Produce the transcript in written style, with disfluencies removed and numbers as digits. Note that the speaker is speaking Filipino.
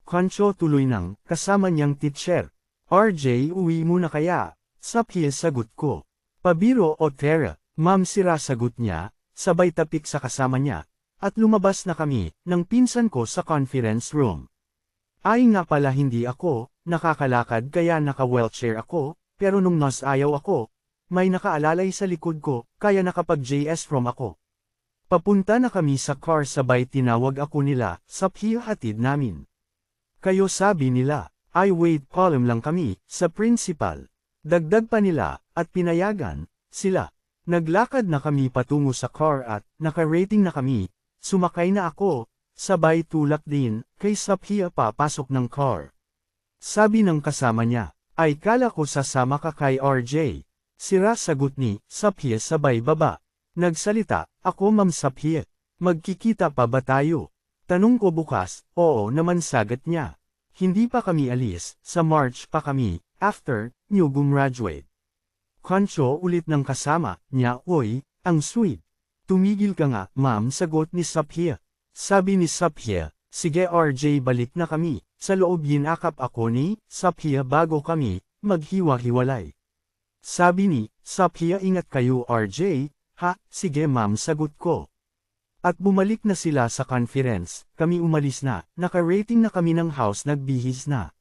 Concho tuloy ng, kasama niyang teacher. RJ, uwi mo na kaya? Saphia sagot ko. Pabiro o Tara, ma'am sira sagot niya, sabay tapik sa kasama niya. At lumabas na kami, ng pinsan ko sa conference room. Ay nga pala hindi ako, nakakalakad kaya naka-wheelchair ako, pero nung nas ayaw ako, may nakaalalay sa likod ko, kaya nakapag-JS from ako. Papunta na kami sa car sabay tinawag ako nila, Saphia hatid namin. Kayo sabi nila, ay wait column lang kami, sa principal. Dagdag pa nila, at pinayagan, sila. Naglakad na kami patungo sa car at, naka-rating na kami, sumakay na ako, sabay tulak din, kay Saphia papasok ng car. Sabi ng kasama niya, ay kala ko sasama ka kay RJ. Sira sagot ni, Saphia sabay baba. Nagsalita, ako ma'am Saphia. Magkikita pa ba tayo? Tanong ko bukas, oo naman sagot niya. Hindi pa kami alis, sa March pa kami, after, new gumraduate. Concho ulit ng kasama niya, oy, ang sweet. Tumigil ka nga, ma'am sagot ni Saphia. Sabi ni Saphia, sige RJ balik na kami, sa loob yinakap ako ni Saphia bago kami, maghiwa-hiwalay. Sabi ni Saphia ingat kayo RJ, ha, sige ma'am sagot ko. At bumalik na sila sa conference, kami umalis na, naka-rating na kami ng house nagbihis na.